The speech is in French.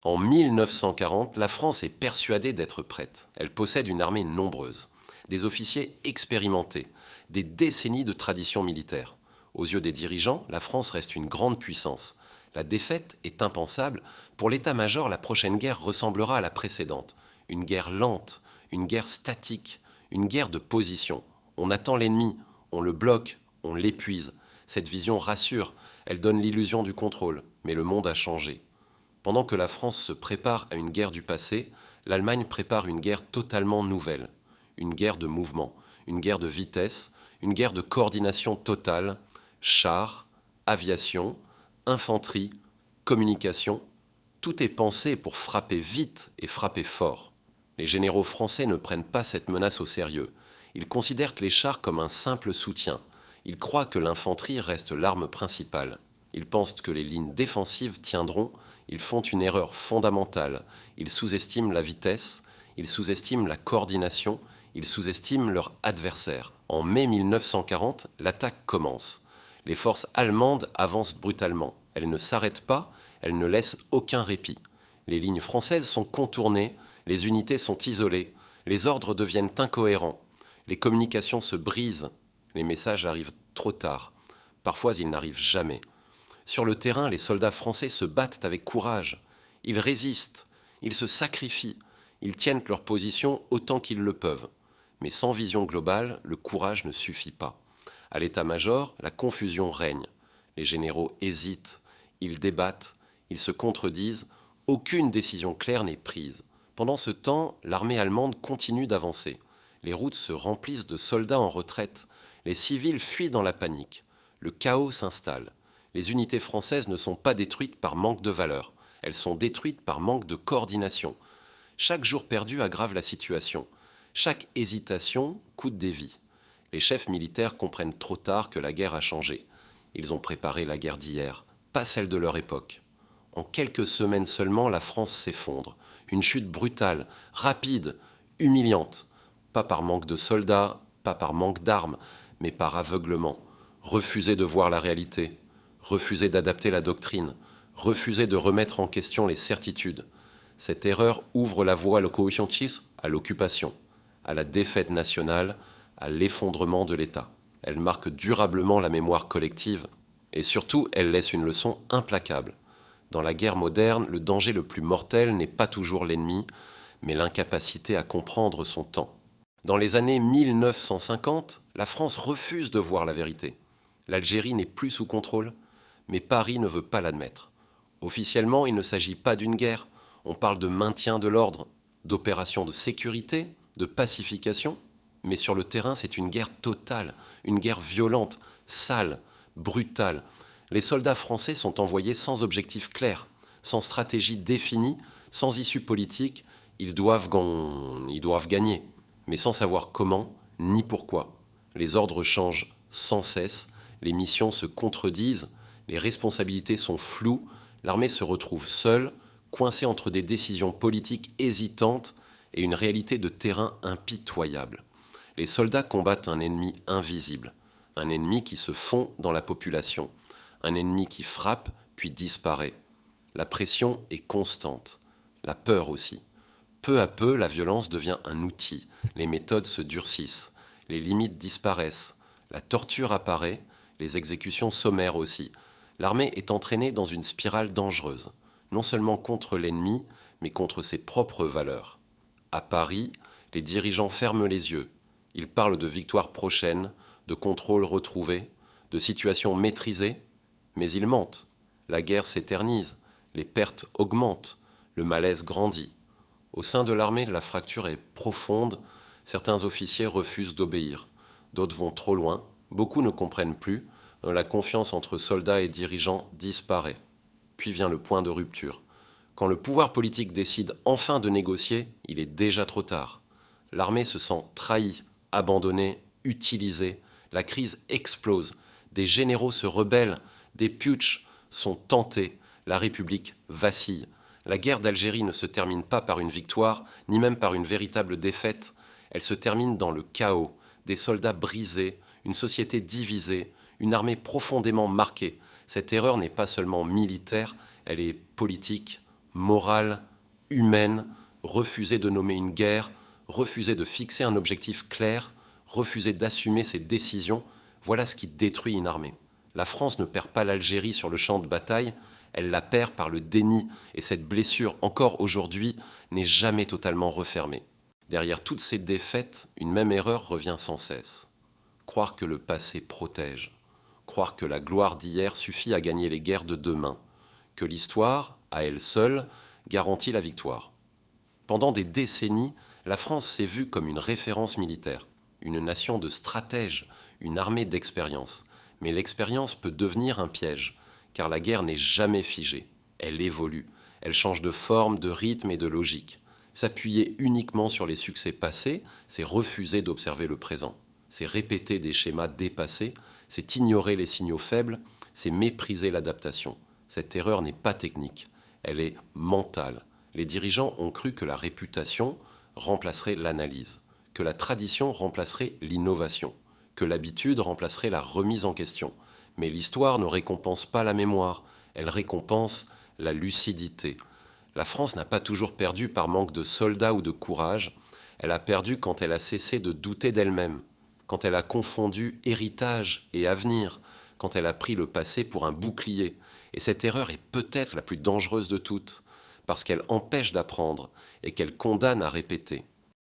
En 1940, la France est persuadée d'être prête. Elle possède une armée nombreuse, des officiers expérimentés, des décennies de tradition militaire. Aux yeux des dirigeants, la France reste une grande puissance. La défaite est impensable. Pour l'état-major, la prochaine guerre ressemblera à la précédente. Une guerre lente, une guerre statique, une guerre de position. On attend l'ennemi, on le bloque, on l'épuise. Cette vision rassure, elle donne l'illusion du contrôle. Mais le monde a changé. Pendant que la France se prépare à une guerre du passé, l'Allemagne prépare une guerre totalement nouvelle. Une guerre de mouvement, une guerre de vitesse, une guerre de coordination totale, chars, aviation, infanterie, communication, tout est pensé pour frapper vite et frapper fort. Les généraux français ne prennent pas cette menace au sérieux. Ils considèrent les chars comme un simple soutien. Ils croient que l'infanterie reste l'arme principale. Ils pensent que les lignes défensives tiendront. Ils font une erreur fondamentale. Ils sous-estiment la vitesse, ils sous-estiment la coordination, ils sous-estiment leur adversaire. En mai 1940, l'attaque commence. Les forces allemandes avancent brutalement. Elles ne s'arrêtent pas, elles ne laissent aucun répit. Les lignes françaises sont contournées, les unités sont isolées, les ordres deviennent incohérents, les communications se brisent, les messages arrivent trop tard. Parfois, ils n'arrivent jamais. Sur le terrain, les soldats français se battent avec courage. Ils résistent, ils se sacrifient, ils tiennent leur position autant qu'ils le peuvent. Mais sans vision globale, le courage ne suffit pas. À l'état-major, la confusion règne. Les généraux hésitent, ils débattent, ils se contredisent, aucune décision claire n'est prise. Pendant ce temps, l'armée allemande continue d'avancer. Les routes se remplissent de soldats en retraite. Les civils fuient dans la panique. Le chaos s'installe. Les unités françaises ne sont pas détruites par manque de valeur. Elles sont détruites par manque de coordination. Chaque jour perdu aggrave la situation. Chaque hésitation coûte des vies. Les chefs militaires comprennent trop tard que la guerre a changé. Ils ont préparé la guerre d'hier, pas celle de leur époque. En quelques semaines seulement, la France s'effondre. Une chute brutale, rapide, humiliante. Pas par manque de soldats, pas par manque d'armes, mais par aveuglement. Refuser de voir la réalité, refuser d'adapter la doctrine, refuser de remettre en question les certitudes. Cette erreur ouvre la voie au coexistisme, à l'occupation, à la défaite nationale, à l'effondrement de l'État. Elle marque durablement la mémoire collective et surtout, elle laisse une leçon implacable. Dans la guerre moderne, le danger le plus mortel n'est pas toujours l'ennemi, mais l'incapacité à comprendre son temps. Dans les années 1950, la France refuse de voir la vérité. L'Algérie n'est plus sous contrôle, mais Paris ne veut pas l'admettre. Officiellement, il ne s'agit pas d'une guerre. On parle de maintien de l'ordre, d'opération de sécurité, de pacification. Mais sur le terrain, c'est une guerre totale, une guerre violente, sale, brutale. Les soldats français sont envoyés sans objectif clair, sans stratégie définie, sans issue politique. Ils doivent gagner, mais sans savoir comment ni pourquoi. Les ordres changent sans cesse, les missions se contredisent, les responsabilités sont floues, l'armée se retrouve seule, coincée entre des décisions politiques hésitantes et une réalité de terrain impitoyable. Les soldats combattent un ennemi invisible, un ennemi qui se fond dans la population, un ennemi qui frappe puis disparaît. La pression est constante, la peur aussi. Peu à peu, la violence devient un outil, les méthodes se durcissent, les limites disparaissent, la torture apparaît, les exécutions sommaires aussi. L'armée est entraînée dans une spirale dangereuse, non seulement contre l'ennemi, mais contre ses propres valeurs. À Paris, les dirigeants ferment les yeux. Ils parlent de victoires prochaines, de contrôle retrouvé, de situations maîtrisées, mais ils mentent. La guerre s'éternise, les pertes augmentent, le malaise grandit. Au sein de l'armée, la fracture est profonde, certains officiers refusent d'obéir, d'autres vont trop loin, beaucoup ne comprennent plus, la confiance entre soldats et dirigeants disparaît. Puis vient le point de rupture. Quand le pouvoir politique décide enfin de négocier, il est déjà trop tard. L'armée se sent trahie, abandonnée, utilisée. La crise explose. Des généraux se rebellent, des putschs sont tentés. La République vacille. La guerre d'Algérie ne se termine pas par une victoire, ni même par une véritable défaite. Elle se termine dans le chaos, des soldats brisés, une société divisée, une armée profondément marquée. Cette erreur n'est pas seulement militaire, elle est politique, morale, humaine, refuser de nommer une guerre, refuser de fixer un objectif clair, refuser d'assumer ses décisions, voilà ce qui détruit une armée. La France ne perd pas l'Algérie sur le champ de bataille, elle la perd par le déni, et cette blessure, encore aujourd'hui, n'est jamais totalement refermée. Derrière toutes ces défaites, une même erreur revient sans cesse. Croire que le passé protège, croire que la gloire d'hier suffit à gagner les guerres de demain, que l'histoire, à elle seule, garantit la victoire. Pendant des décennies, la France s'est vue comme une référence militaire, une nation de stratèges, une armée d'expérience. Mais l'expérience peut devenir un piège, car la guerre n'est jamais figée. Elle évolue, elle change de forme, de rythme et de logique. S'appuyer uniquement sur les succès passés, c'est refuser d'observer le présent. C'est répéter des schémas dépassés, c'est ignorer les signaux faibles, c'est mépriser l'adaptation. Cette erreur n'est pas technique, elle est mentale. Les dirigeants ont cru que la réputation remplacerait l'analyse, que la tradition remplacerait l'innovation, que l'habitude remplacerait la remise en question. Mais l'histoire ne récompense pas la mémoire, elle récompense la lucidité. La France n'a pas toujours perdu par manque de soldats ou de courage, elle a perdu quand elle a cessé de douter d'elle-même, quand elle a confondu héritage et avenir, quand elle a pris le passé pour un bouclier. Et cette erreur est peut-être la plus dangereuse de toutes, parce qu'elle empêche d'apprendre et qu'elle condamne à répéter.